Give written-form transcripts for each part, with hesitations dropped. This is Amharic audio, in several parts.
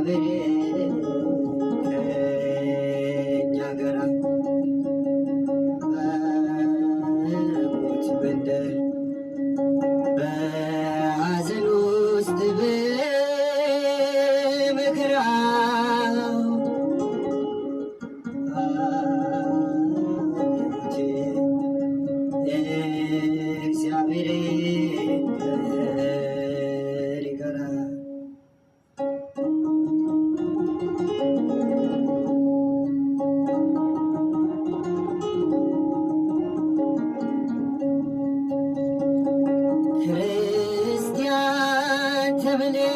እግዚአብሔር ከእኛ ጋር በሞት በደል በሐዘን ውስጥ በመከራ እግዚአብሔር ክርስቲያን ተብለን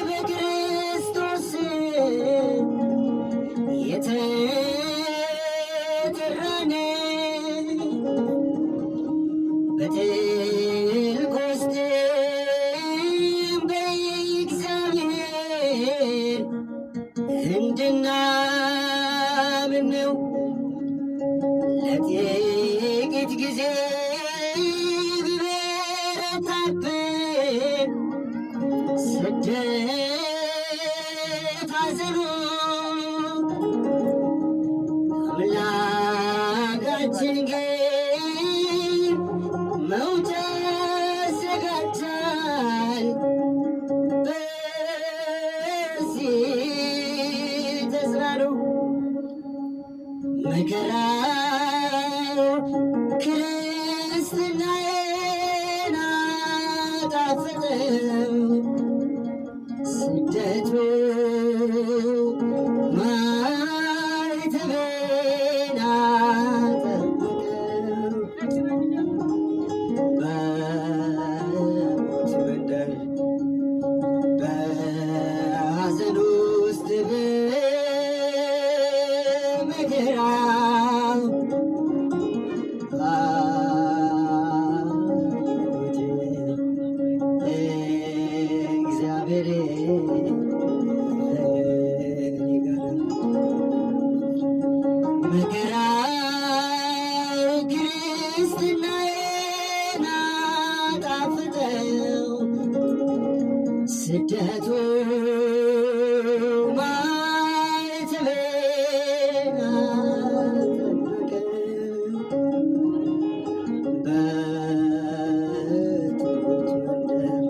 በክርስቶስ የተጠራን በጥልቅ ውስጥ በእግዚአብሔር እንድናምን ነው። ለጥቂት ጊዜ ቢበረታብን ስደት ሐዘኑ አምላካችን ግን መውጫ ያዘጋጃል። በዚህ ተጽናኑ። መከራው ክርስትናዬን አጣፈጠው፣ ስደቱ ማዕተቤን አጠበቀው። በሞት መንደር በሐዘን ውስጥ በመከራ እግዚአብሔር መከራው ክርስትናዬን አጣፈጠው፣ ስደቱ ማዕተቤን አጠበቀው። በትሑት መንደር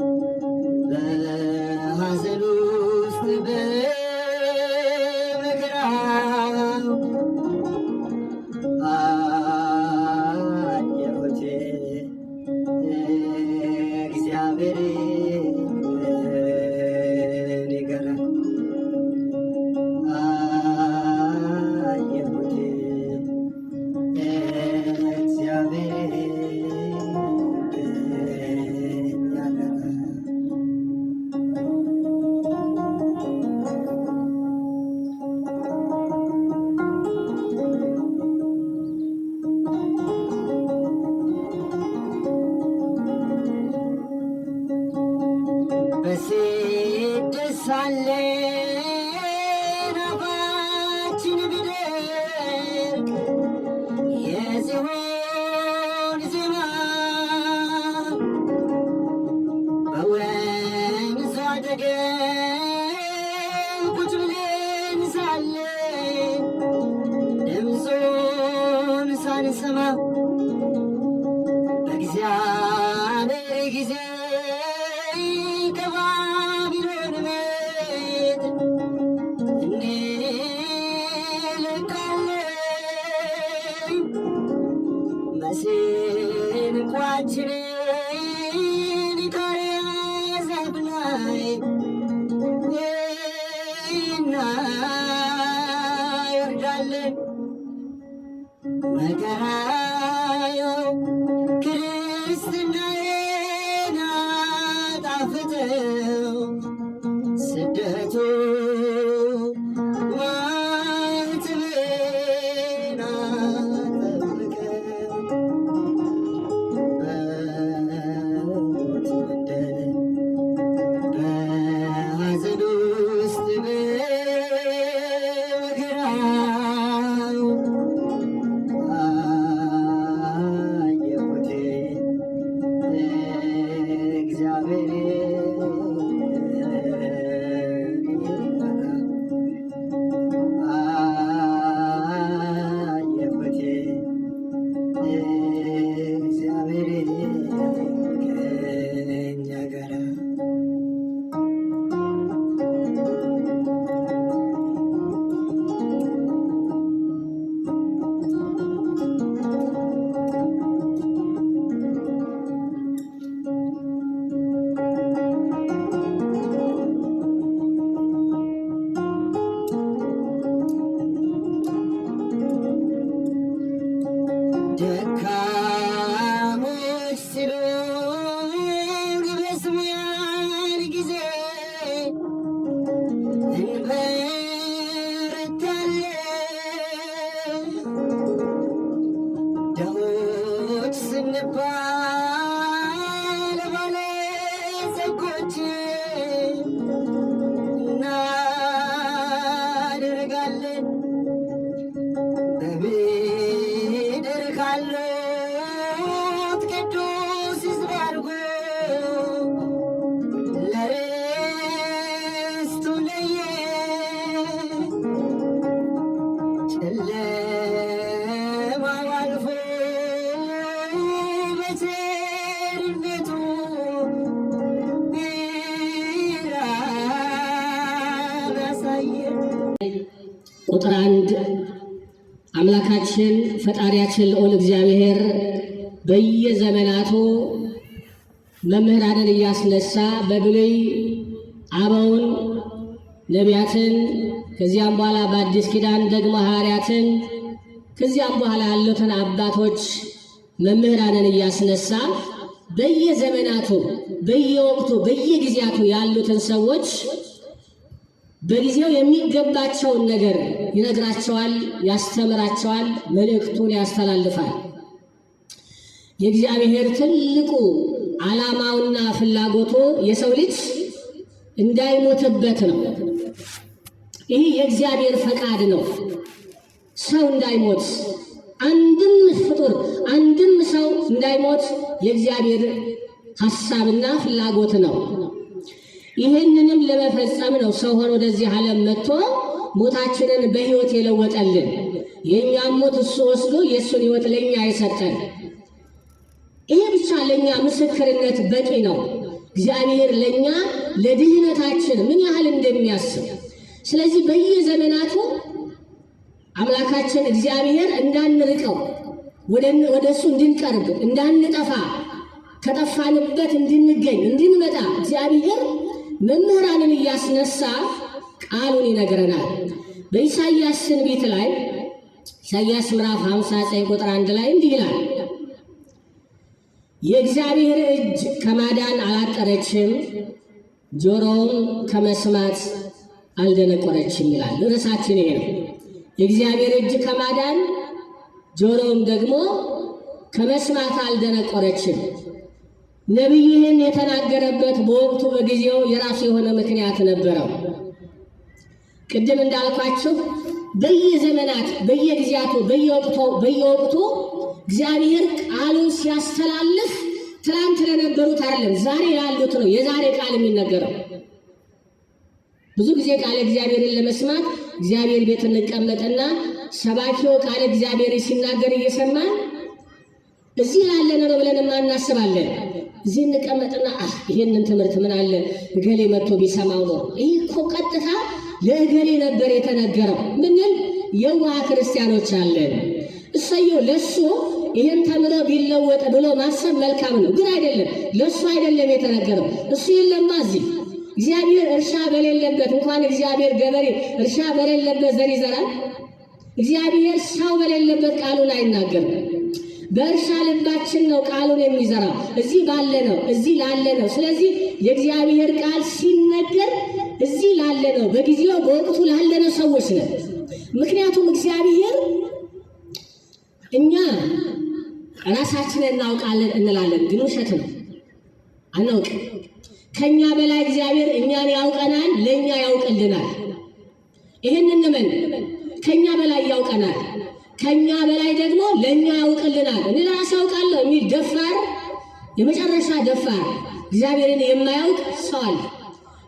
በሐዘን ውስጥ በመከራ አየሁት እግዚአብሔር ከእኔ ጋር አየሁት እግዚአብሔር ከእኛ ጋር በስደት ሳለን አፋችን ቢደርቅ የጽዮን ዜማ በወንዙ አጠገብ ቁጭ ብለን ሳለን ድምፁን ሳንሰማ በእግዚአብሔር ጊዜ ከባቢሎን ቤት እንለቃለን። መሰንቋችንን ከያዘ ብላይ እናወርዳለን። መከራው ክርስትናዬን አጣፈጠው፣ ስደቱ ማዕተቤን አጠበቀው። በሞት መንደር በሐዘን ውስጥ በመከራ በልባችን እናደርጋለን በምድር ካሉት ቅዱስ ሕዝብ አድርጎ ለርስቱ ለየ ጨለማው አልፎ በቸርነቱ ብርሃን አሳየን። ቁጥር 1 አምላካችን ፈጣሪያችን ልዑል እግዚአብሔር በየዘመናቱ መምህራንን እያስነሳ በብሉይ አበውን ነቢያትን፣ ከዚያም በኋላ በአዲስ ኪዳን ደግሞ ሐዋርያትን፣ ከዚያም በኋላ ያሉትን አባቶች መምህራንን እያስነሳ በየዘመናቱ በየወቅቱ በየጊዜያቱ ያሉትን ሰዎች በጊዜው የሚገባቸውን ነገር ይነግራቸዋል፣ ያስተምራቸዋል፣ መልእክቱን ያስተላልፋል። የእግዚአብሔር ትልቁ ዓላማውና ፍላጎቱ የሰው ልጅ እንዳይሞትበት ነው። ይህ የእግዚአብሔር ፈቃድ ነው። ሰው እንዳይሞት፣ አንድም ፍጡር አንድም ሰው እንዳይሞት የእግዚአብሔር ሐሳብና ፍላጎት ነው። ይህንንም ለመፈጸም ነው ሰው ሆኖ ወደዚህ ዓለም መጥቶ ሞታችንን በሕይወት የለወጠልን። የእኛም ሞት እሱ ወስዶ የእሱን ሕይወት ለእኛ የሰጠን። ይሄ ብቻ ለእኛ ምስክርነት በቂ ነው። እግዚአብሔር ለእኛ ለድህነታችን ምን ያህል እንደሚያስብ። ስለዚህ በየዘመናቱ አምላካችን እግዚአብሔር እንዳንርቀው፣ ወደ እሱ እንድንቀርብ፣ እንዳንጠፋ፣ ከጠፋንበት እንድንገኝ እንድንመጣ እግዚአብሔር መምህራንን እያስነሳ ቃሉን ይነግረናል። በኢሳይያስ ትንቢት ላይ ኢሳይያስ ምዕራፍ 59 ቁጥር 1 ላይ እንዲህ ይላል፣ የእግዚአብሔር እጅ ከማዳን አላጠረችም፣ ጆሮውም ከመስማት አልደነቆረችም ይላል። ርዕሳችን ይሄ ነው። የእግዚአብሔር እጅ ከማዳን ጆሮውም ደግሞ ከመስማት አልደነቆረችም። ነቢይ ይህን የተናገረበት በወቅቱ በጊዜው የራሱ የሆነ ምክንያት ነበረው። ቅድም እንዳልኳችሁ በየዘመናት በየጊዜያቱ በየወቅቱ እግዚአብሔር ቃሉን ሲያስተላልፍ ትላንት ለነበሩት አይደለም ዛሬ ላሉት ነው የዛሬ ቃል የሚነገረው። ብዙ ጊዜ ቃል እግዚአብሔርን ለመስማት እግዚአብሔር ቤት እንቀመጥና ሰባኪው ቃል እግዚአብሔር ሲናገር እየሰማን እዚህ ላለነ ነው ብለን እናስባለን። እዚህ እንቀመጥና ይሄንን ትምህርት ምን አለ እገሌ መጥቶ ቢሰማው ነው። ይህ እኮ ቀጥታ ለእገሌ ነበር የተነገረው ምንል የዋህ ክርስቲያኖች አለን። እሰየው ለሱ ይሄን ተምሮ ቢለወጥ ብሎ ማሰብ መልካም ነው። ግን አይደለም፣ ለሱ አይደለም የተነገረው። እሱ የለማ እዚህ እግዚአብሔር እርሻ በሌለበት እንኳን እግዚአብሔር ገበሬ እርሻ በሌለበት ዘር ይዘራል። እግዚአብሔር ሰው በሌለበት ቃሉን አይናገርም። በእርሻ ልባችን ነው ቃሉን የሚዘራው፣ እዚህ ባለ ነው፣ እዚህ ላለ ነው። ስለዚህ የእግዚአብሔር ቃል ሲነገር እዚህ ላለ ነው፣ በጊዜው በወቅቱ ላለ ነው ሰዎች ነው። ምክንያቱም እግዚአብሔር እኛ ራሳችንን እናውቃለን እንላለን፣ ግን ውሸት ነው። አናውቅም። ከኛ በላይ እግዚአብሔር እኛን ያውቀናል፣ ለኛ ያውቅልናል። ይሄንን እንመን። ከኛ በላይ ያውቀናል፣ ከኛ በላይ ደግሞ ለኛ ያውቅልናል። እኔ ራሴ ያውቃለሁ የሚል ደፋር፣ የመጨረሻ ደፋር እግዚአብሔርን የማያውቅ ሰው አለ።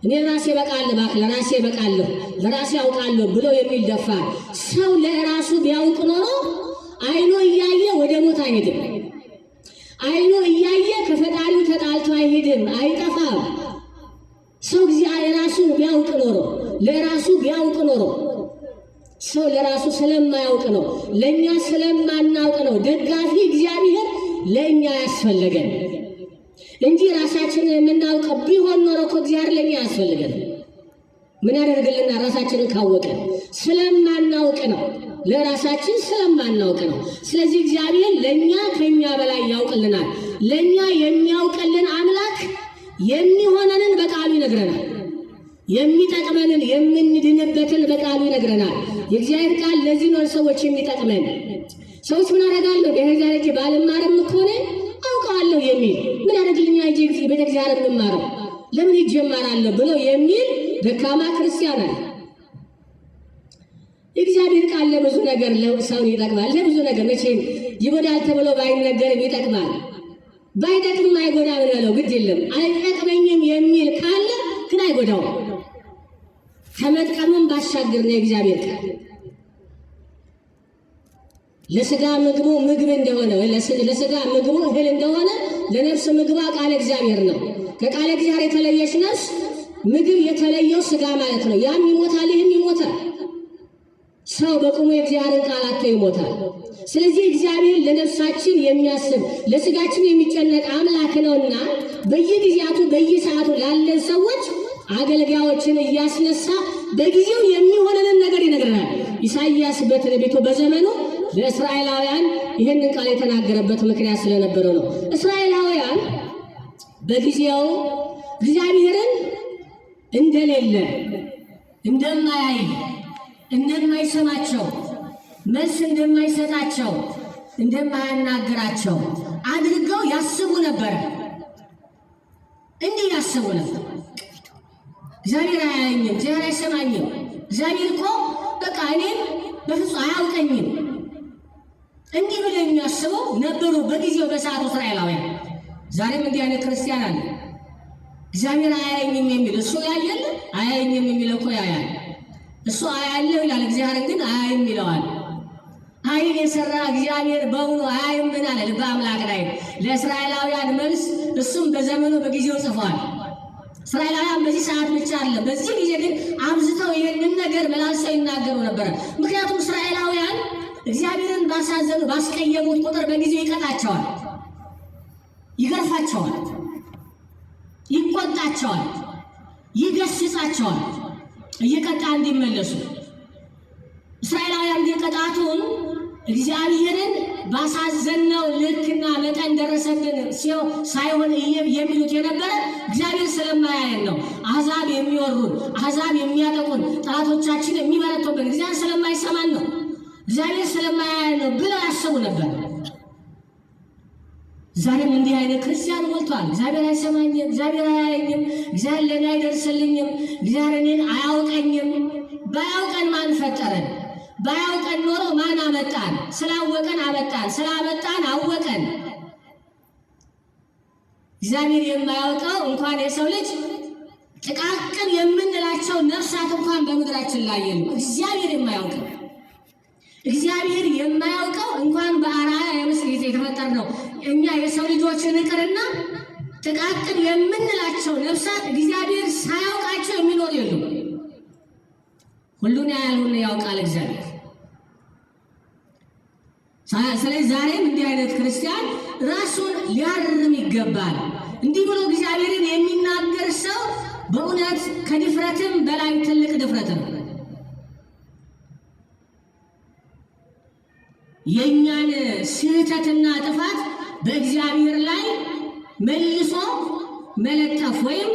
እኔ ራሴ በቃለሁ ባክ ለራሴ በቃለሁ ለራሴ ያውቃለሁ ብሎ የሚል ደፋር ሰው ለራሱ ቢያውቅ ኖሮ አይኑ እያየ ወደ ሞት አይሄድም። አይኑ እያየ ከፈጣሪው ተጣልቶ አይሄድም፣ አይጠፋም። ሰው እግዚአብሔር ራሱን ቢያውቅ ኖሮ ለራሱ ቢያውቅ ኖሮ ሰው ለራሱ ስለማያውቅ ነው፣ ለኛ ስለማናውቅ ነው ደጋፊ እግዚአብሔር ለኛ ያስፈልገን እንጂ ራሳችንን የምናውቅ ቢሆን ኖሮ እኮ እግዚአብሔር ለኛ ያስፈልገን። ምን ያደርግልና ራሳችንን ካወቀን ስለማናውቅ ነው፣ ለራሳችን ስለማናውቅ ነው። ስለዚህ እግዚአብሔር ለኛ ከኛ በላይ ያውቅልናል። ለኛ የሚያውቅልን አምላክ የሚሆነንን በቃሉ ይነግረናል። የሚጠቅመንን የምንድንበትን በቃሉ ይነግረናል። የእግዚአብሔር ቃል ለዚህ ነው ሰዎች የሚጠቅመን። ሰዎች ምን አደርጋለሁ በእግዚአብሔር ባልማርም እኮ ነው አውቀዋለሁ የሚል ምን ያደርግልኛል እንጂ ቤተ እግዚአብሔር የምማረው ለምን ይጀመራል ብለው የሚል ደካማ ክርስቲያን አለ። እግዚአብሔር ቃል ለብዙ ነገር ሰውን ይጠቅማል። ለብዙ ነገር መቼም ይጎዳል ተብሎ ባይነገርም ይጠቅማል። ባይጠቅምም አይጎዳም ብለው ግድ የለም አይጠቅመኝም የሚል ካለ ግን አይጎዳውም። ከመጥቀሙም ባሻገር ነው የእግዚአብሔር ቃል ለስጋ ምግቡ ምግብ እንደሆነ ወይ ለስጋ ምግቡ እህል እንደሆነ ለነፍስ ምግቧ ቃል እግዚአብሔር ነው። ከቃል እግዚአብሔር የተለየች ነፍስ ምግብ የተለየው ስጋ ማለት ነው። ያም ይሞታል፣ ይህም ይሞታል። ሰው በቁሙ የእግዚአብሔርን ቃል አጥቶ ይሞታል። ስለዚህ እግዚአብሔር ለነፍሳችን የሚያስብ ለስጋችን የሚጨነቅ አምላክ ነውና በየጊዜያቱ በየሰዓቱ ላለን ሰዎች አገልጋዮችን እያስነሳ በጊዜው የሚሆነንን ነገር ይነግረናል። ኢሳይያስ በትንቢቱ በዘመኑ ለእስራኤላውያን ይህንን ቃል የተናገረበት ምክንያት ስለነበረው ነው። እስራኤላውያን በጊዜው እግዚአብሔርን እንደሌለ፣ እንደማያይ፣ እንደማይሰማቸው፣ መልስ እንደማይሰጣቸው፣ እንደማያናግራቸው አድርገው ያስቡ ነበር። እንዲህ ያስቡ ነበር። እግዚአብሔር አያየኝም፣ እግዚአብሔር አይሰማኝም፣ እግዚአብሔር እኮ በቃ እኔን በፍጹም አያውቀኝም፣ እንዲህ ብለው የሚያስበው ነበሩ በጊዜው በሰዓቱ እስራኤላውያን። ዛሬም እንዲህ አይነት ክርስቲያን አለ። እግዚአብሔር አያየኝም የሚል እሱ ያየለ አያየኝም የሚለው እኮ ያያል። እሱ አያለው ይላል፣ እግዚአብሔር ግን አያይም ይለዋል። አይን የሰራ እግዚአብሔር በእውኑ አያይም ምን አለ? ልበ አምላክ ላይ ለእስራኤላውያን መልስ እሱም በዘመኑ በጊዜው ጽፏል። እስራኤላውያን በዚህ ሰዓት ብቻ አለ፣ በዚህ ጊዜ ግን አብዝተው ይህንን ነገር መላልሰው ይናገሩ ነበር። ምክንያቱም እስራኤላውያን እግዚአብሔርን ባሳዘኑ ባስቀየሙት ቁጥር በጊዜው ይቀጣቸዋል፣ ይገርፋቸዋል፣ ይቆጣቸዋል፣ ይገስጻቸዋል እየቀጣ እንዲመለሱ። እስራኤላውያን ግን ቅጣቱን እግዚአብሔርን ባሳዘነው ልክና መጠን ደረሰብን ሳይሆን የሚሉት የነበረ እግዚአብሔር ስለማያየን ነው። አሕዛብ የሚወሩን፣ አሕዛብ የሚያጠቁን፣ ጠላቶቻችን የሚበረቱብን እግዚአብሔር ስለማይሰማን ነው፣ እግዚአብሔር ስለማያየን ነው ብለው ያስቡ ነበር። ዛሬም እንዲህ አይነት ክርስቲያን ሞልቷል። እግዚአብሔር አይሰማኝም፣ እግዚአብሔር አያየኝም፣ እግዚአብሔር ለእኔ አይደርስልኝም፣ እግዚአብሔር እኔን አያውቀኝም። ባያውቀን ማን ፈጠረን? ባያውቀን ኖሮ ማን አመጣን? ስላወቀን አመጣን፣ ስላመጣን አወቀን። እግዚአብሔር የማያውቀው እንኳን የሰው ልጅ ጥቃቅን የምንላቸው ነፍሳት እንኳን በምድራችን ላይ የሉ። እግዚአብሔር የማያውቀው እግዚአብሔር የማያውቀው እንኳን በአርአያ የምስል ጊዜ የተፈጠር ነው እኛ የሰው ልጆችን ይቅርና ጥቃቅን የምንላቸው ነፍሳት እግዚአብሔር ሳያውቃቸው የሚኖር የሉ። ሁሉን ያያል፣ ሁሉን ያውቃል እግዚአብሔር። ስለዚህ ዛሬም እንዲህ አይነት ክርስቲያን ራሱን ሊያርም ይገባል። እንዲህ ብሎ እግዚአብሔርን የሚናገር ሰው በእውነት ከድፍረትም በላይ ትልቅ ድፍረት ነው። የእኛን ስህተትና ጥፋት በእግዚአብሔር ላይ መልሶ መለጠፍ ወይም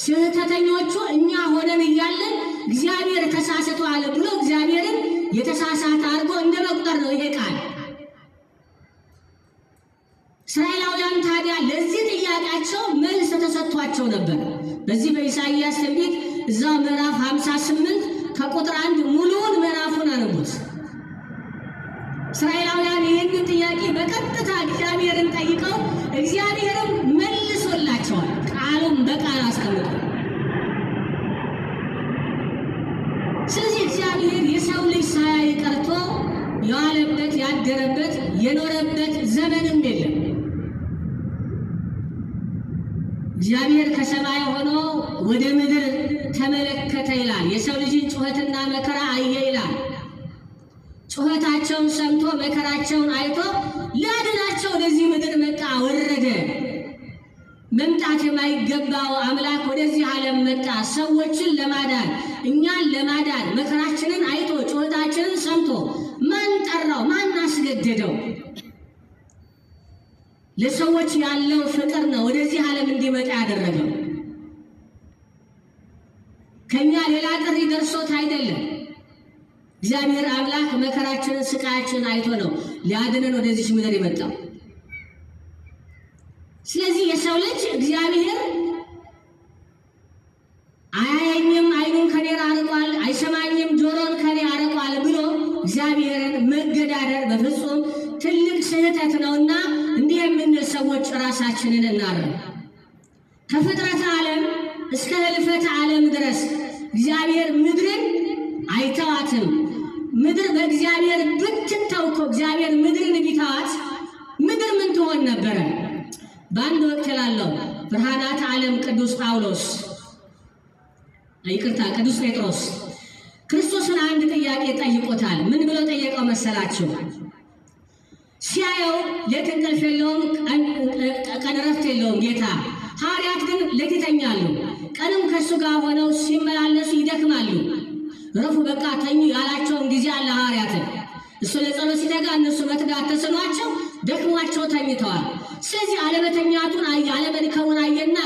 ስህተተኞቹ እኛ ሆነን እያለን እግዚአብሔር ተሳስቷል ብሎ እግዚአብሔርን የተሳሳተ አድርጎ እንደ መቁጠር ነው ይሄ ቃል። እስራኤላውያን ታዲያ ለዚህ ጥያቄያቸው መልስ ተሰጥቷቸው ነበር። በዚህ በኢሳይያስ ትንቢት እዛው ምዕራፍ 58 ከቁጥር 1 ሙሉውን ምዕራፉን አነቡት። እስራኤላውያን ይህንን ጥያቄ በቀጥታ እግዚአብሔርን ጠይቀው እግዚአብሔርም መልሶላቸዋል። ቃሉም በቃል አስቀምጧል። ስለዚህ እግዚአብሔር የሰው ልጅ ሳያይ ቀርቶ የዋለበት ያደረበት የኖረበት ዘመንም የለም። እግዚአብሔር ከሰማይ ሆኖ ወደ ምድር ተመለከተ ይላል። የሰው ልጅን ጩኸትና መከራ አየ ይላል። ጩኸታቸውን ሰምቶ መከራቸውን አይቶ ሊያድናቸው ወደዚህ ምድር መጣ፣ ወረደ። መምጣት የማይገባው አምላክ ወደዚህ ዓለም መጣ፣ ሰዎችን ለማዳን፣ እኛን ለማዳን። መከራችንን አይቶ ጩኸታችንን ሰምቶ ማን ጠራው? ማን አስገደደው? ለሰዎች ያለው ፍቅር ነው ወደዚህ ዓለም እንዲመጣ ያደረገው። ከኛ ሌላ ጥሪ ደርሶት አይደለም። እግዚአብሔር አምላክ መከራችንን ስቃያችንን አይቶ ነው ሊያድነን ወደዚህ ምድር የመጣው። ስለዚህ የሰው ልጅ እግዚአብሔር አይሰማኝም፣ ጆሮን ከኔ አርቋል ብሎ እግዚአብሔርን መገዳደር በፍጹም ትልቅ ስህተት ነውና እንዲህ የምንል ሰዎች ራሳችንን እናርም። ከፍጥረተ ዓለም እስከ ህልፈተ ዓለም ድረስ እግዚአብሔር ምድርን አይተዋትም። ምድር በእግዚአብሔር ብትተው እኮ እግዚአብሔር ምድርን ቢተዋት ምድር ምን ትሆን ነበረ? በአንድ ወቅት ላለው ብርሃናተ ዓለም ቅዱስ ጴጥሮስ ክርስቶስን አንድ ጥያቄ ጠይቆታል። ምን ብሎ ጠየቀው መሰላችሁ? ሲያየው ሌት እንቅልፍ የለውም፣ ቀን እረፍት የለውም ጌታ። ሐዋርያት ግን ሌት ይተኛሉ፣ ቀንም ከእሱ ጋር ሆነው ሲመላለሱ ይደክማሉ። ረፉ በቃ ተኙ ያላቸውን ጊዜ አለ ሐዋርያትን። እሱ ለጸሎት ሲተጋ እነሱ መትጋት ተስኗቸው ደክሟቸው ተኝተዋል። ስለዚህ አለመተኛቱን አለመድከሙን አየና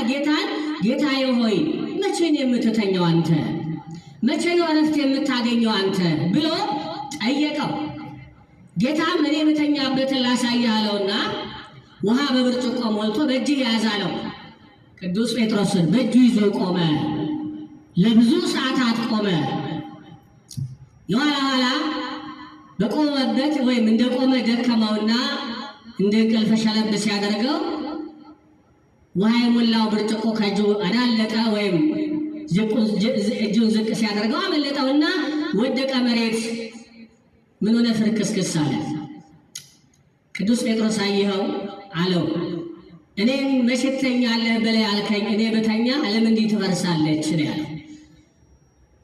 ጌታዬ ሆይ መቼ ነው የምትተኛው አንተ? መቼ ነው እረፍት የምታገኘው አንተ ብሎ ጠየቀው። ጌታም እኔ የምተኛበትን ላሳይህ አለውና ውሃ በብርጭቆ ሞልቶ በእጅህ ያዝ አለው። ቅዱስ ጴጥሮስን በእጁ ይዞ ቆመ። ለብዙ ሰዓታት ቆመ። የኋላ በቆመበት ወይም እንደቆመ ደከመውና እንደ እንቅልፍ ሸለብ ሲያደርገው ውሃ የሞላው ብርጭቆ ከእጁ አዳለጠ። ወይም እጁን ዝቅ ሲያደርገው አመለጠውና ወደቀ መሬት። ምን ሆነ? ፍርክስክስ አለ። ቅዱስ ጴጥሮስ አየኸው አለው። እኔም መቼ ትተኛለህ ብለህ ያልከኝ እኔ በተኛ ዓለም እንዲህ ትፈርሳለች ነው ያለው።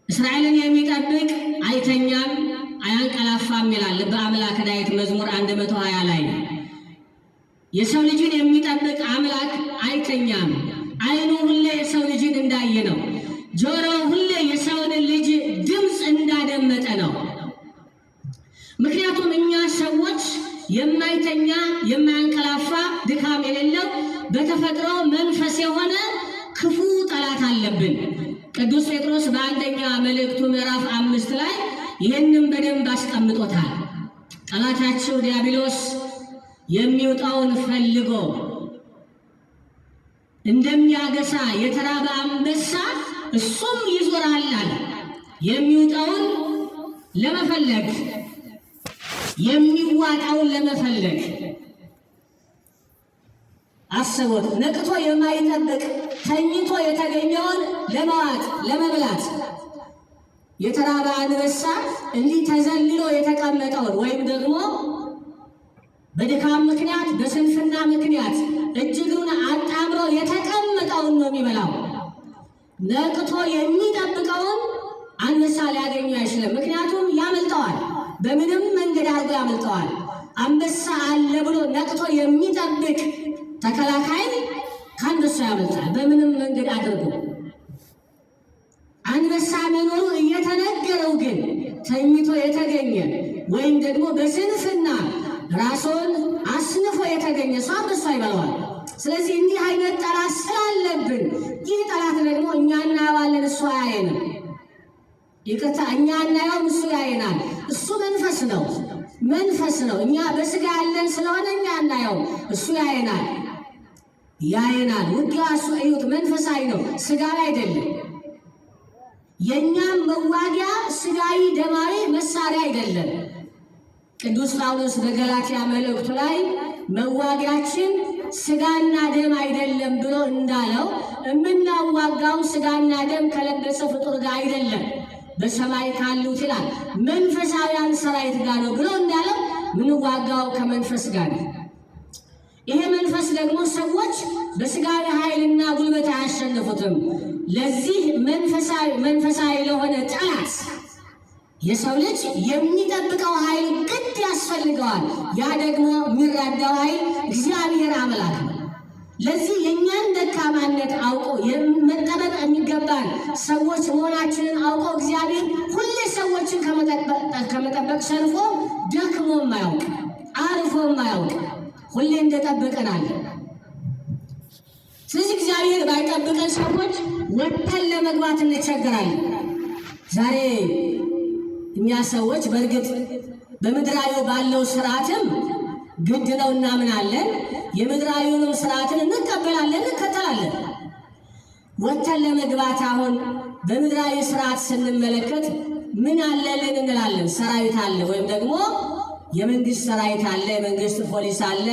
እስራኤልን የሚጠብቅ አይተኛም አያንቀላፋም ይላል በአምላክ ዳዊት መዝሙር 120 ላይ። የሰው ልጅን የሚጠብቅ አምላክ አይተኛም። ዓይኑ ሁሌ የሰው ልጅን እንዳየ ነው። ጆሮው ሁሌ የሰውን ልጅ ድምፅ እንዳደመጠ ነው። ምክንያቱም እኛ ሰዎች የማይተኛ የማያንቀላፋ ድካም የሌለው በተፈጥሮ መንፈስ የሆነ ክፉ ጠላት አለብን። ቅዱስ ጴጥሮስ በአንደኛ መልእክቱ ምዕራፍ 5 ላይ ይህንም በደንብ አስቀምጦታል። ጠላታችሁ ዲያብሎስ የሚውጣውን ፈልጎ እንደሚያገሳ የተራበ አንበሳ እሱም ይዞራል አለ። የሚውጣውን ለመፈለግ የሚዋጣውን ለመፈለግ አስቦት ነቅቶ የማይጠብቅ ተኝቶ የተገኘውን ለመዋጥ ለመብላት የተራበ አንበሳ እንዲህ ተዘልሎ የተቀመጠውን ወይም ደግሞ በድካም ምክንያት በስንፍና ምክንያት እጅግሩን አጣምሮ የተቀመጠውን ነው የሚበላው። ነቅቶ የሚጠብቀውን አንበሳ ሊያገኙ አይችልም። ምክንያቱም ያመልጠዋል። በምንም መንገድ አድርጎ ያመልጠዋል። አንበሳ አለ ብሎ ነቅቶ የሚጠብቅ ተከላካይ ከአንበሳ ያመልጣል። በምንም መንገድ አድርጎ አንበሳ መኖሩ እየተነገረው ግን ተኝቶ የተገኘ ወይም ደግሞ በስንፍና ራሱን አስንፎ የተገኘ ሰው አንበሳ ይበላዋል። ስለዚህ እንዲህ አይነት ጠላት ስላለብን ይህ ጠላት ደግሞ እኛ እናየዋለን፣ እሱ አያየንም። ይቅርታ፣ እኛ እናየውም፣ እሱ ያየናል። እሱ መንፈስ ነው፣ መንፈስ ነው። እኛ በስጋ ያለን ስለሆነ እኛ እናየውም፣ እሱ ያየናል፣ ያየናል። ውጊያ እሱ እዩት፣ መንፈሳዊ ነው፣ ስጋዊ አይደለም። የእኛም መዋጊያ ስጋዊ ደማዊ መሳሪያ አይደለም። ቅዱስ ጳውሎስ በገላትያ መልእክቱ ላይ መዋጊያችን ስጋና ደም አይደለም ብሎ እንዳለው የምናዋጋው ስጋና ደም ከለበሰ ፍጡር ጋር አይደለም፣ በሰማይ ካሉት ይላል መንፈሳውያን ሰራዊት ጋር ነው ብሎ እንዳለው ምንዋጋው ከመንፈስ ጋር ነው። ይሄ መንፈስ ደግሞ ሰዎች በስጋዊ ኃይልና ጉልበት አያሸንፉትም። ለዚህ መንፈሳዊ ለሆነ ጠላት የሰው ልጅ የሚጠብቀው ኃይል ግድ ያስፈልገዋል። ያ ደግሞ የሚራዳው ኃይል እግዚአብሔር አምላክ ነው። ለዚህ የእኛን ደካማነት አውቆ መጠበቅ የሚገባን ሰዎች መሆናችንን አውቆ እግዚአብሔር ሁሌ ሰዎችን ከመጠበቅ ሰንፎ ደክሞም አያውቅ፣ አርፎም አያውቅ። ሁሌ እንደጠበቀናል። ስለዚህ እግዚአብሔር ባይጠብቀን ሰዎች ወጥተን ለመግባት እንቸገራለን። ዛሬ እኛ ሰዎች በእርግጥ በምድራዊ ባለው ስርዓትም ግድ ነው እናምናለን። የምድራዊውንም ስርዓትን እንቀበላለን፣ እንከተላለን። ወጥተን ለመግባት አሁን በምድራዊ ስርዓት ስንመለከት ምን አለልን እንላለን? ሰራዊት አለ፣ ወይም ደግሞ የመንግስት ሰራዊት አለ፣ የመንግስት ፖሊስ አለ፣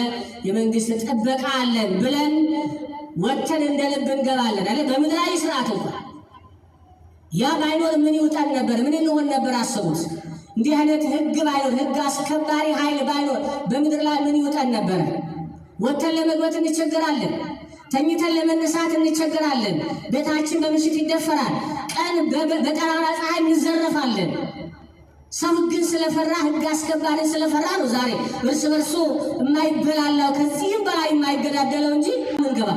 የመንግስት ጥበቃ አለን ብለን ወጥተን እንደ ልብ እንገባለን አለ። በምድራዊ ስርዓት እንኳን ያ ባይኖር ምን ይውጣን ነበር? ምን እንሆን ነበር? አስቡት። እንዲህ አይነት ህግ ባይኖር፣ ህግ አስከባሪ ኃይል ባይኖር በምድር ላይ ምን ይውጣን ነበር? ወጥተን ለመግባት እንቸገራለን። ተኝተን ለመነሳት እንቸገራለን። ቤታችን በምሽት ይደፈራል። ቀን በጠራራ ፀሐይ እንዘረፋለን። ሰው ህግን ስለፈራ፣ ህግ አስከባሪን ስለፈራ ነው ዛሬ እርስ በርሱ የማይበላላው ከዚህም በላይ የማይገዳደለው እንጂ ምንገባ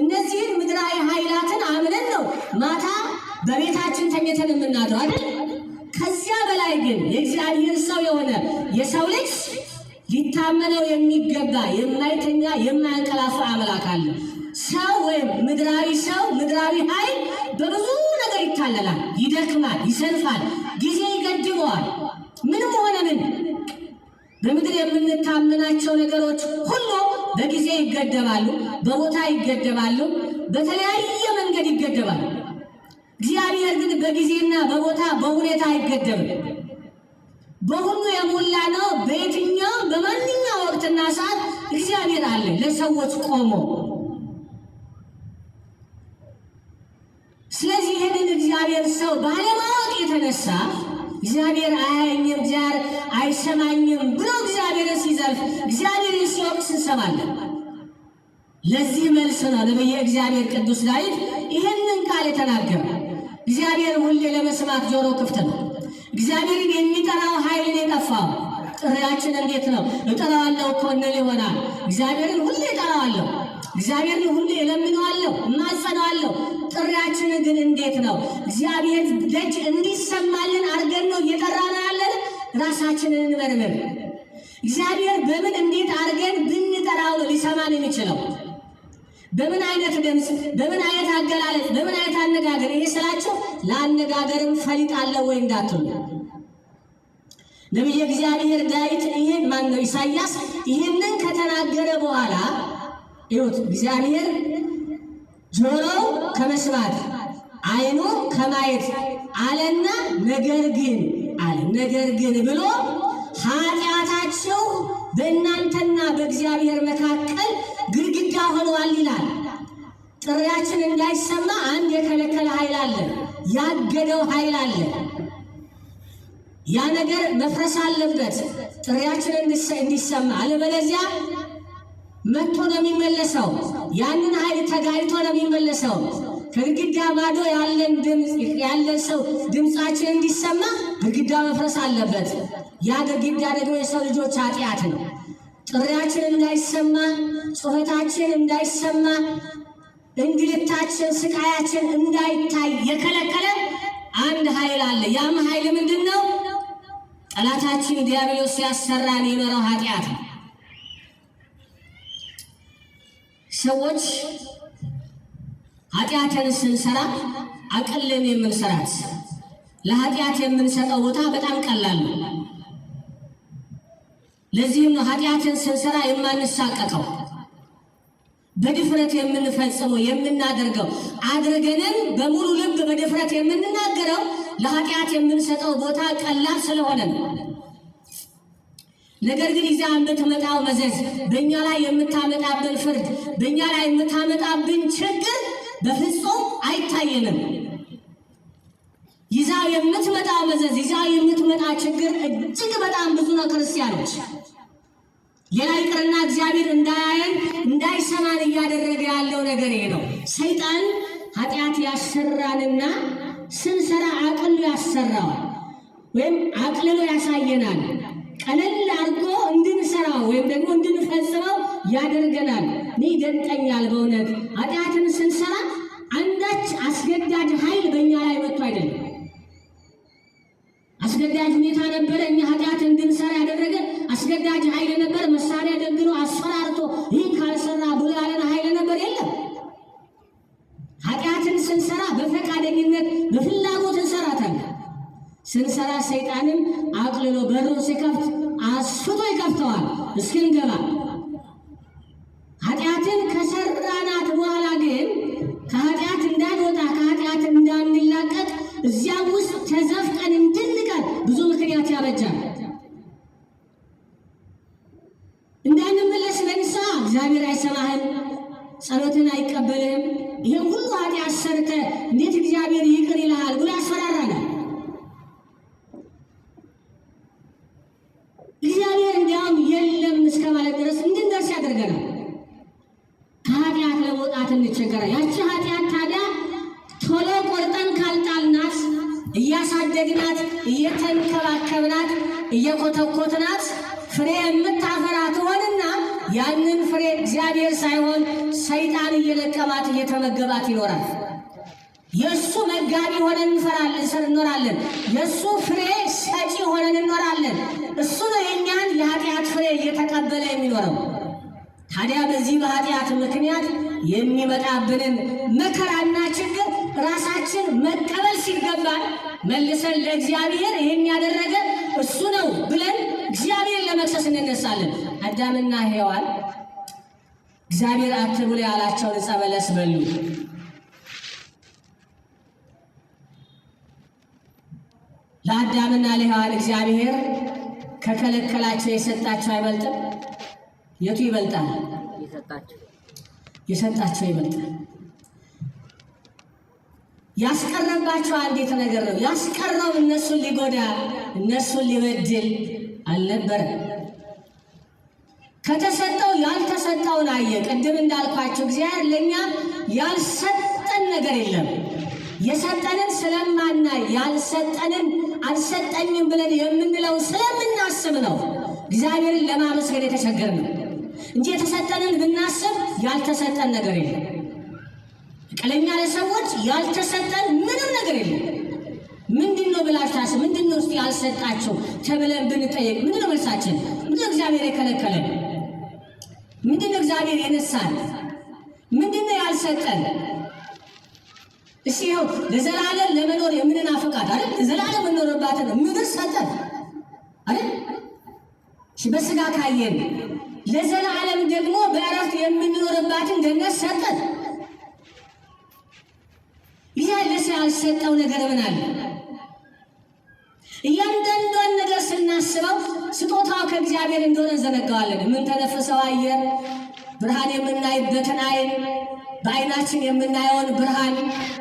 እነዚህን ምድራዊ ኃይላትን አምነን ነው ማታ በቤታችን ተኝተን የምናድረው አይደል? ከዚያ በላይ ግን የእግዚአብሔር ሰው የሆነ የሰው ልጅ ሊታመነው የሚገባ የማይተኛ የማያንቀላፋ አምላክ አለ። ሰው ወይም ምድራዊ ሰው ምድራዊ ኃይል በብዙ ነገር ይታለላል፣ ይደክማል፣ ይሰንፋል፣ ጊዜ ይገድበዋል። ምንም ሆነ ምን በምድር የምንታመናቸው ነገሮች ሁሉ በጊዜ ይገደባሉ፣ በቦታ ይገደባሉ፣ በተለያየ መንገድ ይገደባሉ። እግዚአብሔር ግን በጊዜና በቦታ በሁኔታ አይገደብም። በሁሉ የሞላ ነው። በየትኛው በማንኛው ወቅትና ሰዓት እግዚአብሔር አለ ለሰዎች ቆሞ። ስለዚህ ይህንን እግዚአብሔር ሰው ባለማወቅ የተነሳ እግዚአብሔር አያየኝም፣ እግዚአብሔር አይሰማኝም ብሎ እግዚአብሔርን ሲዘልፍ፣ እግዚአብሔርን ሲወቅስ እንሰማለን። ለዚህ መልስ ነው ነቢየ እግዚአብሔር ቅዱስ ዳዊት ይህንን ቃል የተናገረ። እግዚአብሔር ሁሌ ለመስማት ጆሮ ክፍት ነው። እግዚአብሔርን የሚጠራው ኃይልን የጠፋው ጥሪያችን እንዴት ነው? እጠራዋለሁ እኮ እንል ይሆናል። እግዚአብሔርን ሁሌ እጠራዋለሁ፣ እግዚአብሔርን ሁሌ እለምነዋለሁ፣ እማጸነዋለሁ። ጥሪያችንን ግን እንዴት ነው? እግዚአብሔር ደጅ እንዲሰማልን አድርገን ነው እየጠራን ያለን? ራሳችንን እንመርምር። እግዚአብሔር በምን እንዴት አድርገን ብንጠራው ነው ሊሰማን የሚችለው? በምን አይነት ድምፅ፣ በምን አይነት አገላለጽ፣ በምን አይነት አነጋገር? ይሄ ስላቸው ለአነጋገርም ፈሊጥ አለ ወይ እንዳትሉ። ነቢየ እግዚአብሔር ዳዊት ይሄን ማን ነው ኢሳይያስ ይሄንን ከተናገረ በኋላ ይሁት እግዚአብሔር ጆሮው ከመስማት አይኑ ከማየት አለና ነገር ግን አለ ነገር ግን ብሎ ኃጢአታቸው በእናንተና በእግዚአብሔር መካከል ግድግዳ ሆኗል ይላል። ጥሪያችን እንዳይሰማ አንድ የከለከለ ኃይል አለ፣ ያገደው ኃይል አለ። ያ ነገር መፍረስ አለበት ጥሪያችን እንዲሰማ። አለበለዚያ መጥቶ ነው የሚመለሰው። ያንን ኃይል ተጋይቶ ነው የሚመለሰው። ከግድግዳ ማዶ ያለን ሰው ድምፃችን እንዲሰማ ግድግዳ መፍረስ አለበት። ያ ግድግዳ ደግሞ የሰው ልጆች ኃጢአት ነው። ጥሪያችን እንዳይሰማ፣ ጩኸታችን እንዳይሰማ፣ እንግልታችን፣ ስቃያችን እንዳይታይ የከለከለ አንድ ኃይል አለ። ያም ኃይል ምንድን ነው? ጠላታችን ዲያብሎስ ሲያሰራን የኖረው ኃጢአት ነው። ሰዎች ኃጢአትን ስንሰራ አቅልን የምንሰራት ለኃጢአት የምንሰጠው ቦታ በጣም ቀላል ነው። ለዚህም ነው ኃጢአትን ስንሰራ የማንሳቀቀው፣ በድፍረት የምንፈጽመው የምናደርገው፣ አድርገንም በሙሉ ልብ በድፍረት የምንናገረው ለኃጢአት የምንሰጠው ቦታ ቀላል ስለሆነ ነው። ነገር ግን ይዛ የምትመጣው መዘዝ፣ በእኛ ላይ የምታመጣብን ፍርድ፣ በእኛ ላይ የምታመጣብን ችግር በፍጹም አይታየንም። ይዛ የምትመጣው መዘዝ፣ ይዛ የምትመጣ ችግር እጅግ በጣም ብዙ ነው። ክርስቲያኖች ሌላ ይቅርና እግዚአብሔር እንዳያየን እንዳይሰማን እያደረገ ያለው ነገር ይሄ ነው። ሰይጣን ኃጢአት ያሰራንና ስንሰራ አቅሎ ያሰራዋል፣ ወይም አቅልሎ ያሳየናል። ቀለል አድርጎ እንድንሰራው ወይም ደግሞ እንድንፈጽመው ያደርገናል። እኔ ይደንቀኛል በእውነት ኃጢአትን ስንሰራ አንዳች አስገዳጅ ኃይል በእኛ ላይ መጥቶ አይደለም። አስገዳጅ ሁኔታ ነበረ እኛ ኃጢአት እንድንሰራ ያደረገ አስገዳጅ ኃይል ነበር። መሳሪያ ደግኖ አስፈራርቶ ይህን ካልሰራ ብሎ ያለን ኃይል ነበር? የለም። ኃጢአትን ስንሰራ በፈቃደኝነት በፍላጎት እንሰራታለን። ስንሰራ ሰይጣንም አቅልሎ በሩን ሲከፍት አስፍቶ ይከፍተዋል እስክንገባ። ኃጢአትን ከሰራናት በኋላ ግን ከኃጢአት እንዳንወጣ ከኃጢአት እንዳንላቀቅ እዚያ ውስጥ ተዘፍቀን እንድንቀር ያበጃል። እንዳንመለስ በንስሐ እግዚአብሔር አይሰማህም፣ ጸሎትን አይቀበልህም። ይህን ሁሉ ኃጢአት ሰርተህ እንዴት እግዚአብሔር ይቅር ይልሃል ብሎ ያስፈራራናል። እግዚአብሔር እንዲያውም የለም እስከ ማለት ድረስ እንድንደርስ ያደርገናል። ከኃጢአት ለመውጣት እንቸገራለን። ያቺ ኃጢአት ታዲያ ቶሎ ቆርጠን ካልጣልናት፣ እያሳደግናት፣ እየተንከባከብናት፣ እየኮተኮትናት ፍሬ የምታፈራ ትሆንና ያንን ፍሬ እግዚአብሔር ሳይሆን ሰይጣን እየለቀማት እየተመገባት ይኖራል። የእሱ መጋቢ ሆነን እንኖራለን። የእሱ ፍሬ ሰጪ ሆነን እንኖራለን። እሱ ነው የእኛን የኃጢአት ፍሬ እየተቀበለ የሚኖረው። ታዲያ በዚህ በኃጢአት ምክንያት የሚመጣብንን መከራና ችግር ራሳችን መቀበል ሲገባን መልሰን ለእግዚአብሔር ይህን ያደረገ እሱ ነው ብለን እግዚአብሔር ለመክሰስ እንነሳለን። አዳምና ሔዋን እግዚአብሔር አትብሉ ያላቸውን ዕፀ በለስ በሉ። ለአዳምና ለሔዋን እግዚአብሔር ከከለከላቸው የሰጣቸው አይበልጥም? የቱ ይበልጣል? የሰጣቸው ይበልጣል። ያስቀረባቸው አንዲት ነገር ነው። ያስቀረው እነሱን ሊጎዳ እነሱን ሊበድል አልነበረም። ከተሰጠው ያልተሰጠውን አየ። ቅድም እንዳልኳቸው እግዚአብሔር ለእኛ ያልሰጠን ነገር የለም። የሰጠንን ስለማናይ ያልሰጠንን አልሰጠኝም ብለን የምንለው ስለምናስብ ነው እግዚአብሔርን ለማመስገን የተቸገርነው እንጂ የተሰጠንን ብናስብ ያልተሰጠን ነገር የለም። ቀለኛ ለሰዎች ያልተሰጠን ምንም ነገር የለም። ምንድን ነው ብላችሁ ታስቡ። ምንድን ነው እስቲ ያልሰጣቸው ተብለን ብንጠየቅ ምንድን ነው መልሳችን? ምንድን ነው እግዚአብሔር የከለከለን? ምንድን ነው እግዚአብሔር የነሳን? ምንድን ነው ያልሰጠን? እሺ ይኸው ለዘላለም ለመኖር የምንናፍቃት አይደል? ለዘላለም የምንኖርባትን ምድር ሰጠን አይደል? እሺ በስጋ ካየን ለዘላለም ደግሞ በእረፍት የምንኖርባትን ገነት ሰጠን። ይህ ለሰው ያልሰጠው ነገር ምን አለ? እያንዳንዷን ነገር ስናስበው ስጦታው ከእግዚአብሔር እንደሆነ እንዘነጋዋለን። የምንተነፍሰው አየር፣ ብርሃን የምናይበትን አይን፣ በአይናችን የምናየውን ብርሃን፣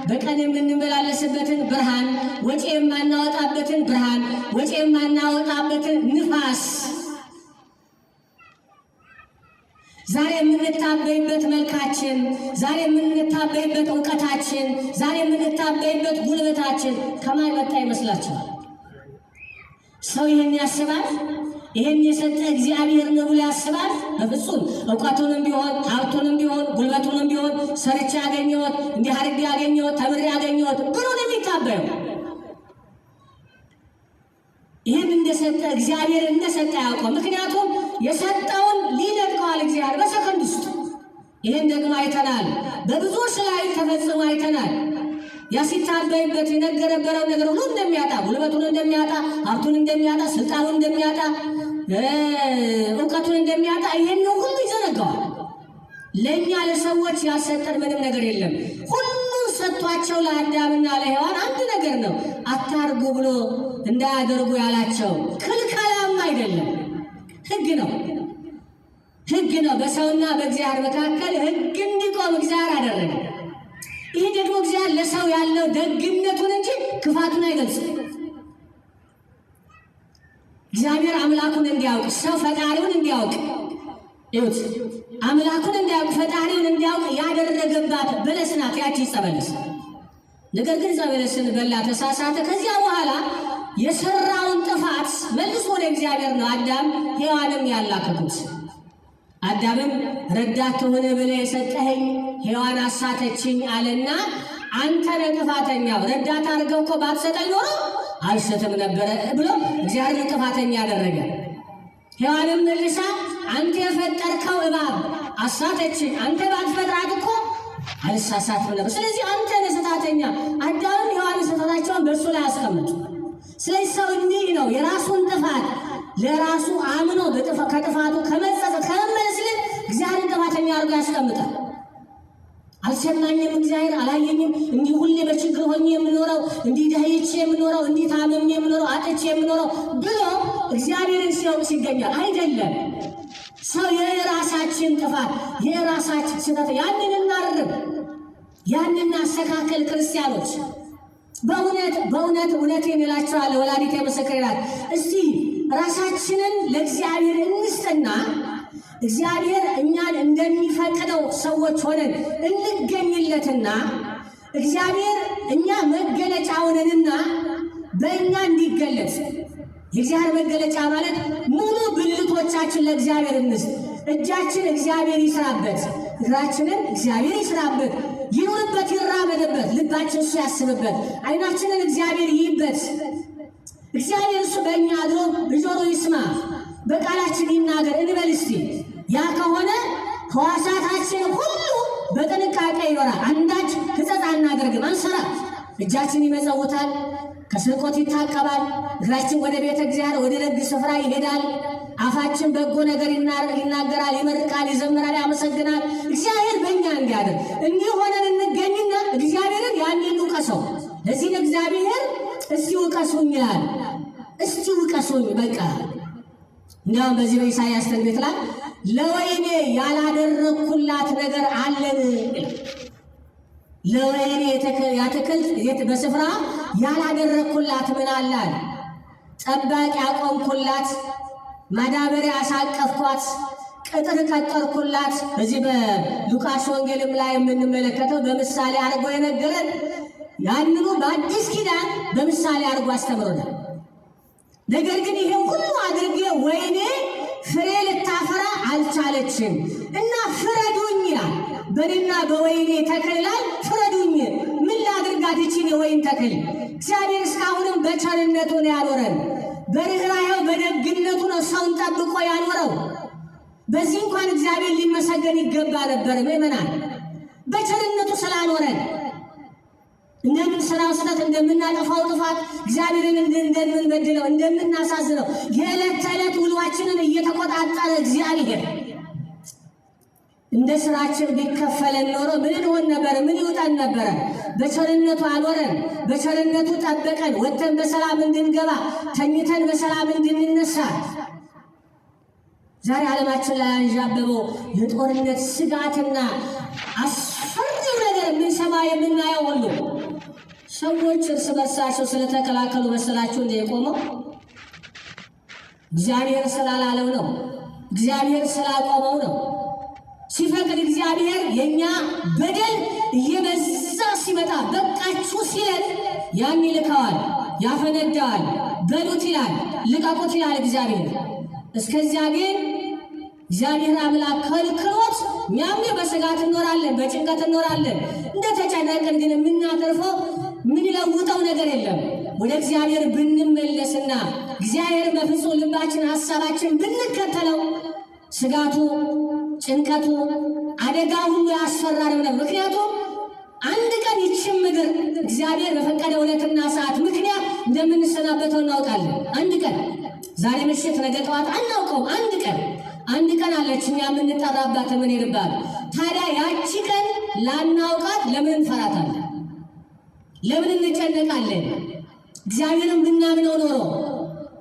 በቀን የምንመላለስበትን ብርሃን፣ ወጪ የማናወጣበትን ብርሃን፣ ወጪ የማናወጣበትን ንፋስ፣ ዛሬ የምንታበይበት መልካችን፣ ዛሬ የምንታበይበት እውቀታችን፣ ዛሬ የምንታበይበት ጉልበታችን ከማን መጣ ይመስላችኋል? ሰው ይህን ያስባል? ይህን የሰጠ እግዚአብሔር ነው ብሎ ያስባል? በፍጹም። እውቀቱንም ቢሆን ሀብቱንም ቢሆን ጉልበቱንም ቢሆን ሰርቼ ያገኘሁት እንዲህ አድርጌ ያገኘሁት ተምሬ ያገኘሁት ብሎ ነው የሚታበየው። ይህን እንደሰጠ እግዚአብሔር እንደሰጠ ያውቀው። ምክንያቱም የሰጠውን ሊነጥቀዋል እግዚአብሔር በሰከንድ ውስጥ። ይህን ደግሞ አይተናል፣ በብዙዎች ላይ ተፈጽሞ አይተናል። ያ ሲታበይበት የነበረው ነገር ሁሉ እንደሚያጣ፣ ጉልበቱን እንደሚያጣ፣ ሀብቱን እንደሚያጣ፣ ስልጣኑን እንደሚያጣ፣ እውቀቱን እንደሚያጣ ይህን ሁሉ ይዘነጋዋል። ለእኛ ለሰዎች ያልሰጠን ምንም ነገር የለም። ሁሉን ሰጥቷቸው ለአዳምና ለሔዋን አንድ ነገር ነው፣ አታርጉ ብሎ እንዳያደርጉ ያላቸው። ክልከላም አይደለም፣ ሕግ ነው። ሕግ ነው። በሰውና በእግዚአብሔር መካከል ሕግ እንዲቆም እግዚአብሔር አደረገ። ይህ ደግሞ እግዚአብሔር ለሰው ያለው ደግነቱን እንጂ ክፋቱን አይገልጽም። እግዚአብሔር አምላኩን እንዲያውቅ፣ ሰው ፈጣሪውን እንዲያውቅ፣ ይሁት አምላኩን እንዲያውቅ፣ ፈጣሪውን እንዲያውቅ ያደረገባት በለስ ናት ያቺ ዕፀ በለስ። ነገር ግን ዕፀ በለስን በላ፣ ተሳሳተ። ከዚያ በኋላ የሰራውን ጥፋት መልሶ ወደ እግዚአብሔር ነው አዳም ሔዋንም ያላከኩት። አዳምም ረዳት ትሆን ብለህ የሰጠኸኝ ሔዋን አሳተችኝ አለና አንተ ነህ ጥፋተኛው፣ ረዳት አድርገው እኮ ባትሰጠኝ ኖሮ አልሰትም ነበረ ብሎ እግዚአብሔር ጥፋተኛ ያደረገ። ሔዋንም መልሳ አንተ የፈጠርከው እባብ አሳተችኝ፣ አንተ ባትፈጥራት እኮ አልሳሳትም ነበር። ስለዚህ አንተ ነህ ጥፋተኛ። አዳምም ሔዋን ስህተታቸውን በእሱ ላይ አስቀምጡ። ስለዚህ ሰው እንዲህ ነው የራሱን ጥፋት ለራሱ አምኖ ከጥፋቱ ከመጸጸት ከመመለስ ይልቅ እግዚአብሔርን ጥፋተኛ አድርጎ ያስቀምጣል። አልሰማኝም፣ እግዚአብሔር አላየኝም፣ እንዲህ ሁሌ በችግር ሆኜ የምኖረው እንዲህ ደህይቼ የምኖረው እንዲህ ታምሜ የምኖረው አጥቼ የምኖረው ብሎ እግዚአብሔርን ሲወቅስ ይገኛል። አይደለም። ሰው የራሳችን ጥፋት የራሳችን ስህተት ያንን እናርም፣ ያንን እናስተካከል። ክርስቲያኖች በእውነት እውነቴን እላቸዋለሁ፣ ወላዲተ ምስክሬ ናት። እስቲ ራሳችንን ለእግዚአብሔር እንስጥና እግዚአብሔር እኛን እንደሚፈቅደው ሰዎች ሆነን እንገኝለትና እግዚአብሔር እኛ መገለጫ ሆነንና በእኛ እንዲገለጽ። የእግዚአብሔር መገለጫ ማለት ሙሉ ብልቶቻችን ለእግዚአብሔር እንስጥ። እጃችን እግዚአብሔር ይስራበት፣ እግራችንን እግዚአብሔር ይስራበት፣ ይኑርበት፣ ይራመድበት፣ ልባችን እሱ ያስብበት፣ ዓይናችንን እግዚአብሔር ይይበት። እግዚአብሔር እሱ በእኛ አድሮ በጆሮ ይስማ፣ በቃላችን ይናገር እንበል እስቲ። ያ ከሆነ ሕዋሳታችን ሁሉ በጥንቃቄ ይኖራል። አንዳች ሕጸጽ አናደርግም፣ አንሰራ። እጃችን ይመጸውታል፣ ከስርቆት ይታቀባል። እግራችን ወደ ቤተ እግዚአብሔር ወደ ደግ ስፍራ ይሄዳል። አፋችን በጎ ነገር ይናገራል፣ ይመርቃል፣ ይዘምራል፣ ያመሰግናል። እግዚአብሔር በእኛ እንዲያደርግ እንዲህ ሆነን እንገኝና እግዚአብሔርን ያንን ውቀሰው። ለዚህ እግዚአብሔር እስቲ ውቀሱኝ ይላል። እስቲ ውቀሱኝ በቃ። እንዲያውም በዚህ በኢሳይያስ ትንቢት ላይ ለወይኔ ያላደረግኩላት ነገር አለን ይላል። ለወይኔ የአትክልት በስፍራ ያላደረግኩላት ምን አላል? ጠባቂ ያቆምኩላት፣ ማዳበሪያ አሳቀፍኳት፣ ቅጥር ቀጠርኩላት። በዚህ በሉቃስ ወንጌልም ላይ የምንመለከተው በምሳሌ አድርጎ የነገረን ያንኑ በአዲስ ኪዳን በምሳሌ አድርጎ አስተምሮናል። ነገር ግን ይሄ ሁሉ አድርጌ ወይኔ ፍሬ ልታፈራ አልቻለችም እና ፍረዱኝ ይላል። በእኔና በወይኔ ተክል ላይ ፍረዱኝ። ምን ላድርጋት ይችን የወይን ተክል? እግዚአብሔር እስካሁንም በቸርነቱ ነው ያኖረን። በርኅራኄው በደግነቱ ነው ሰውን ጠብቆ ያኖረው። በዚህ እንኳን እግዚአብሔር ሊመሰገን ይገባ ነበር። ምእመናን በቸርነቱ ስላኖረን እንደምንሰራው ስህተት፣ እንደምናጠፋው ጥፋት፣ እግዚአብሔርን እንደምንበድለው፣ እንደምናሳዝነው የዕለት ተዕለት ውሏችንን እየተቆጣጠረ እግዚአብሔር እንደ ስራችን ቢከፈለን ኖሮ ምን እንሆን ነበረ? ምን ይውጠን ነበረ? በቸርነቱ አኖረን፣ በቸርነቱ ጠበቀን፣ ወጥተን በሰላም እንድንገባ፣ ተኝተን በሰላም እንድንነሳ። ዛሬ ዓለማችን ላይ አንዣበበው የጦርነት ስጋትና አስፈሪው ነገር የምንሰማ የምናየው ሁሉ ሰዎች እርስ በርሳቸው ስለተከላከሉ መሰላቸው እንደ የቆመው? እግዚአብሔር ስላላለው ነው። እግዚአብሔር ስላቆመው ነው። ሲፈቅድ እግዚአብሔር የኛ በደል እየበዛ ሲመጣ በቃችሁ ሲለን ያን ይልከዋል፣ ያፈነዳዋል። በሉት ይላል፣ ልቀቁት ይላል እግዚአብሔር። እስከዚያ ግን እግዚአብሔር አምላክ ከልክሎት እኛም በስጋት እንኖራለን፣ በጭንቀት እንኖራለን። እንደተጨነቅን ግን የምናተርፈው የምንለውጠው ነገር የለም። ወደ እግዚአብሔር ብንመለስና እግዚአብሔር በፍጹም ልባችን ሀሳባችን ብንከተለው ስጋቱ፣ ጭንቀቱ፣ አደጋ ሁሉ ያስፈራል ብለን። ምክንያቱም አንድ ቀን ይችን ምድር እግዚአብሔር በፈቀደ ዕለትና ሰዓት ምክንያት እንደምንሰናበተው እናውቃለን። አንድ ቀን ዛሬ ምሽት ነገ ጠዋት አናውቀውም። አንድ ቀን አለች እኛ የምንጠራባት የምንሄድባት። ታዲያ ያቺ ቀን ላናውቃት ለምን እንፈራታለን? ለምን እንጨነቃለን? እግዚአብሔርን ብናምነው ኖሮ።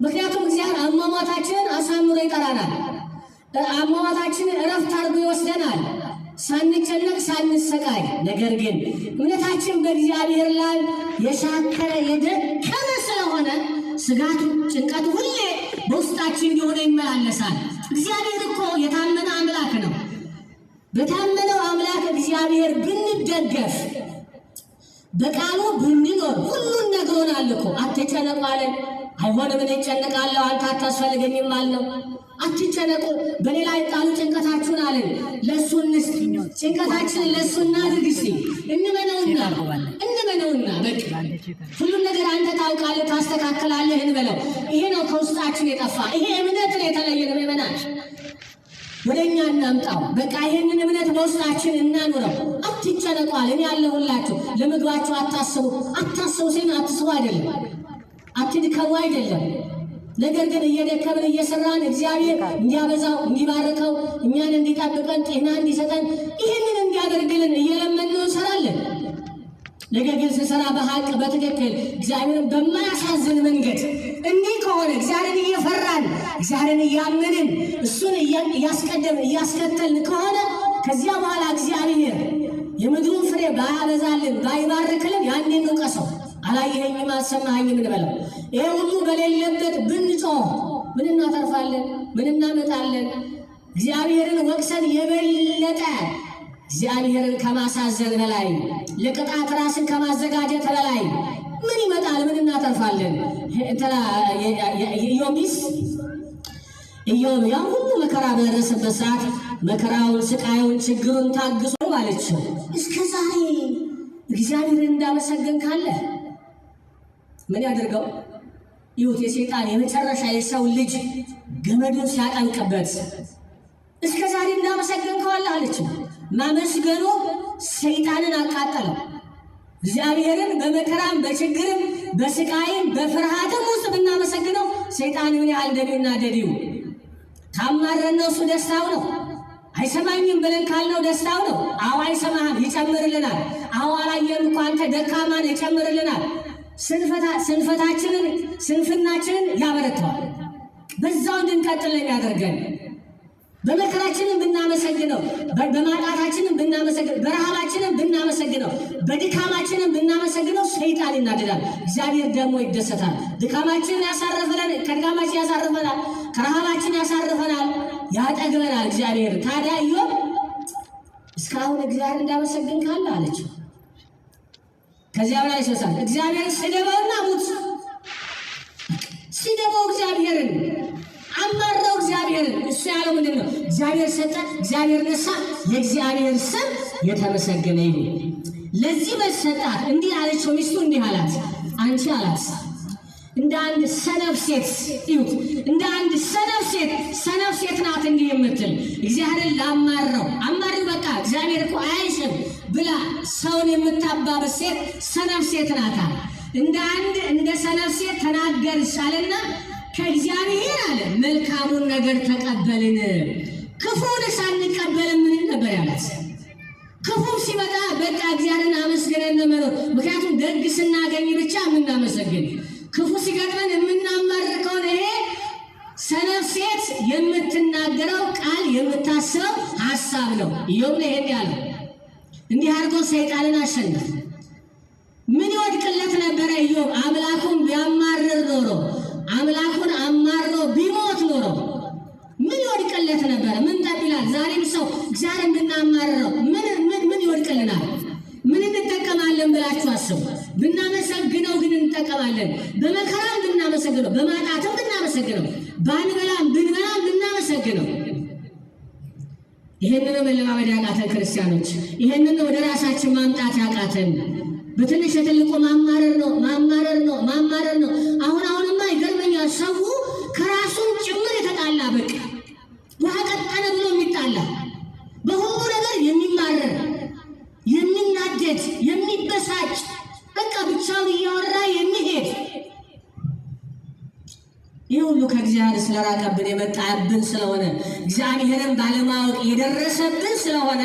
ምክንያቱም እግዚአብሔር አሟሟታችንን አሳምሮ ይጠራናል። አሟሟታችንን እረፍት አድርጎ ይወስደናል፣ ሳንጨነቅ ሳንሰቃይ። ነገር ግን እምነታችን በእግዚአብሔር ላይ የሻከረ የደከመ ስለሆነ ስጋቱ፣ ጭንቀቱ ሁሌ በውስጣችን እንዲሆነ ይመላለሳል። እግዚአብሔር እኮ የታመነ አምላክ ነው። በታመነው አምላክ እግዚአብሔር ብንደገፍ፣ በቃሉ ብንኖር ሁሉን ነግሮናል እኮ። አትጨነቁ አለን። አይሆንም እኔ እጨነቃለሁ አንተ አታስፈልገኝም አልነው። አትጨነቁ፣ በሌላ ቃሉ ጭንቀታችሁን አለን ለእሱ እንስጥ። ጭንቀታችንን ለእሱ እናድርግ። እስቲ እንመነውና በቃ ሁሉም ነገር አንተ ታውቃለህ ታስተካክላለህ እንበለው። ይሄ ነው ከውስጣችን የጠፋ። ይሄ እምነት ነው የተለየ ነው። ይመናል ወደ እኛ እናምጣው። በቃ ይሄንን እምነት በውስጣችን እናኑረው። አትጨነቁ አለ። እኔ ያለሁላችሁ፣ ለምግባችሁ አታስቡ ሲል አትስቡ አይደለም፣ አትድከሙ አይደለም። ነገር ግን እየደከምን እየሰራን እግዚአብሔር እንዲያበዛው እንዲባርከው እኛን እንዲጠብቀን ጤና እንዲሰጠን ይህንን እንዲያደርግልን እየለመንን እንሰራለን። ነገር ግን ስንሰራ በሀቅ በትክክል እግዚአብሔርን በማያሳዝን መንገድ እንዲህ ከሆነ እግዚአብሔርን እየፈራን እግዚአብሔርን እያመንን እሱን እያስቀደምን እያስከተልን ከሆነ ከዚያ በኋላ እግዚአብሔር የምድሩን ፍሬ ባያበዛልን ባይባርክልን ያኔ እንውቀሰው። አላየኸኝም አልሰማኸኝም እንበለው። ይሄ ሁሉ በሌለበት ብንጮህ ምን እናተርፋለን? ምን እናመጣለን? እግዚአብሔርን ወቅሰን የበለጠ እግዚአብሔርን ከማሳዘን በላይ ለቅጣት ራስን ከማዘጋጀት በላይ ምን ይመጣል? ምን እናተርፋለን? ኢዮብ ያን ሁሉ መከራ በደረሰበት ሰዓት መከራውን፣ ስቃዩን፣ ችግሩን ታግሶ አለችው እስከ ዛሬ እግዚአብሔርን እንዳመሰገን ካለ ምን ያደርገው? ይሁት የሰይጣን የመጨረሻ የሰው ልጅ ገመዱን ሲያጠንቅበት እስከ ዛሬ እንዳመሰገን ከዋለ አለችው። ማመስገኑ ሰይጣንን አቃጠለው። እግዚአብሔርን በመከራም በችግርም በስቃይም በፍርሃትም ውስጥ ብናመሰግነው ሰይጣን ምን ያህል ደቢውና ደዲው ካማረነው እሱ ደስታው ነው። አይሰማኝም ብለን ካልነው ደስታው ነው። አዎ አይሰማህም፣ ይጨምርልናል። አዎ አላየም እኮ አንተ ደካማን ይጨምርልናል። ስንፍናችንን ያበረተዋል። በዛው እንድንቀጥል ያደርገን። በመከራችንም ብናመሰግነው፣ በማጣታችንም ብናመሰግነው፣ በረሃባችንም ብናመሰግነው፣ በድካማችንም ብናመሰግነው ሰይጣን ይናደዳል፣ እግዚአብሔር ደግሞ ይደሰታል። ድካማችንን ያሳርፈናል፣ ከድካማችን ያሳርፈናል፣ ከረሃባችን ያሳርፈናል፣ ያጠግበናል እግዚአብሔር። ታዲያ ኢዮብ እስካሁን እግዚአብሔር እንዳመሰግን ካለ አለችው። ከዚያ በላይ ይሰሳል። እግዚአብሔር ስደበውና ሙት። ስደበው እግዚአብሔርን፣ አማረው እግዚአብሔርን። እሱ ያለው ምንድን ነው? እግዚአብሔር ሰጠ፣ እግዚአብሔር ነሳ፣ የእግዚአብሔር ስም የተመሰገነ ይሁን። ለዚህ መሰጣት እንዲህ አለችው። ሚስቱ እንዲህ አላት፣ አንቺ አላት እንደ አንድ ሰነፍ ሴት ይሁት፣ እንደ አንድ ሰነፍ ሴት ናት እንዲህ የምትል እግዚአብሔርን ላማረው አማረው በቃ እግዚአብሔር እኮ አያይሽም ብላ ሰውን የምታባብስ ሴት ሰነፍ ሴት ናታ። እንደ ሰነፍ ሴት ተናገርሽ አለና ከእግዚአብሔር አለ መልካሙን ነገር ተቀበልን፣ ክፉን ሳንቀበልን ምን ነበር ያላት? ክፉ ሲመጣ በቃ እግዚአብሔርን አመስግነን መኖር። ምክንያቱም ደግ ስናገኝ ብቻ የምናመሰግን፣ ክፉ ሲገጥመን የምናማር ከሆነ ይሄ ሰነፍ ሴት የምትናገረው ቃል የምታስበው ሀሳብ ነው። ኢዮብ ነው ይሄን ያለው። እንዲህ አድርጎ ሰይጣንን አሸነፈ። ምን ይወድቅለት ነበረ? ኢዮብ አምላኩን ቢያማርር ኖሮ፣ አምላኩን አማሮ ቢሞት ኖሮ ምን ይወድቅለት ነበረ? ምን ጠብላል? ዛሬም ሰው እግዚአብሔርን ብናማርረው ምን ይወድቅልናል? ምን እንጠቀማለን ብላችሁ አስቡ። ብናመሰግነው ግን እንጠቀማለን። በመከራም ብናመሰግነው፣ በማጣትም ብናመሰግነው፣ ብንበላም ብናመሰግነው። ይሄንን መለማመድ ያቃተን ክርስቲያኖች፣ ይሄንን ወደ ራሳችን ማምጣት ያቃተን በትንሽ የትልቁ ማማረር ነው። አሁንማ ይገርመኛል። ሰው ከራሱም ጭምር የተጣላ በቃ ውሃ ቀጠነ ብሎ የሚጣላ በሁሉ ነገር የሚማረር የሚናደድ የሚበሳጭ በቃ ብቻውን እያወራ የሚሄድ ይህ ሁሉ ከእግዚአብሔር ስለራቀብን የመጣብን ስለሆነ እግዚአብሔርን ባለማወቅ የደረሰብን ስለሆነ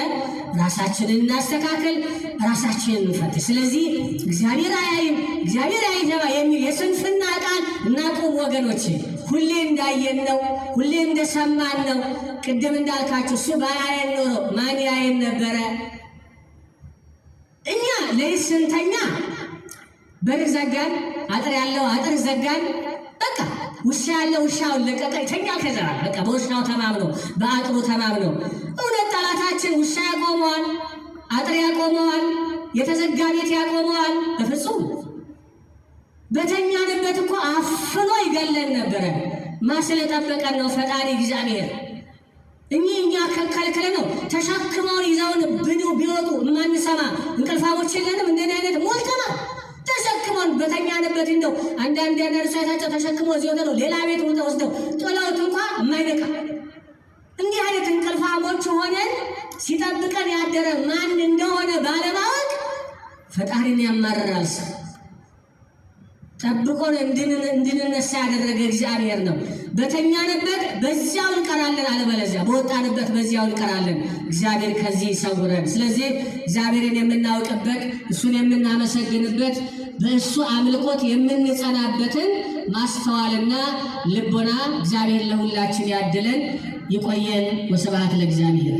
ራሳችንን እናስተካከል፣ ራሳችንን እንፈትሽ። ስለዚህ እግዚአብሔር አያይም፣ እግዚአብሔር አይሰማ የሚል የስንፍና ቃል እናቁም ወገኖች። ሁሌ እንዳየን ነው፣ ሁሌ እንደሰማን ነው። ቅድም እንዳልካችሁ እሱ ባያየን ኖሮ ማን ያየን ነበረ? እኛ ለይት ስንተኛ በር ዘጋን፣ አጥር ያለው አጥር ዘጋን። በቃ ውሻ ያለው ውሻውን ለቀቀ፣ ይተኛል። ከዛ በቃ በውሻው ተማምኖ በአጥሩ ተማምኖ እውነት ጠላታችን ውሻ ያቆመዋል፣ አጥር ያቆመዋል፣ የተዘጋ ቤት ያቆመዋል? በፍጹም። በተኛንበት እኮ አፍኖ ይገለን ነበረ። ማስለጠበቀን ነው ፈጣሪ እግዚአብሔር። እኛ ከልክለ ነው ተሸክመውን ይዘውን ቢወጡ የማንሰማ እንቅልፋሞች የለንም። እንደዚህ አይነት ሞልተና ተሸክመውን በተኛንበት እንደው አንዳንድ ያደርሳቸው ተሸክመው እዚህ ወደ ሌላ ቤት ወስደው ጥለውት እንኳን የማይነቃ እንዲህ አይነት እንቅልፋሞች ሆነን ሲጠብቀን ያደረ ማን እንደሆነ ባለማወቅ ፈጣሪን ያማርራል። ጠብቆን እንድንነሳ ያደረገ እግዚአብሔር ነው። በተኛንበት በዚያው እንቀራለን፣ አለበለዚያ በወጣንበት በዚያው እንቀራለን። እግዚአብሔር ከዚህ ይሰውረን። ስለዚህ እግዚአብሔርን የምናውቅበት፣ እሱን የምናመሰግንበት፣ በእሱ አምልኮት የምንጸናበትን ማስተዋልና ልቦና እግዚአብሔር ለሁላችን ያድለን። ይቆየን። ወስብሐት ለእግዚአብሔር።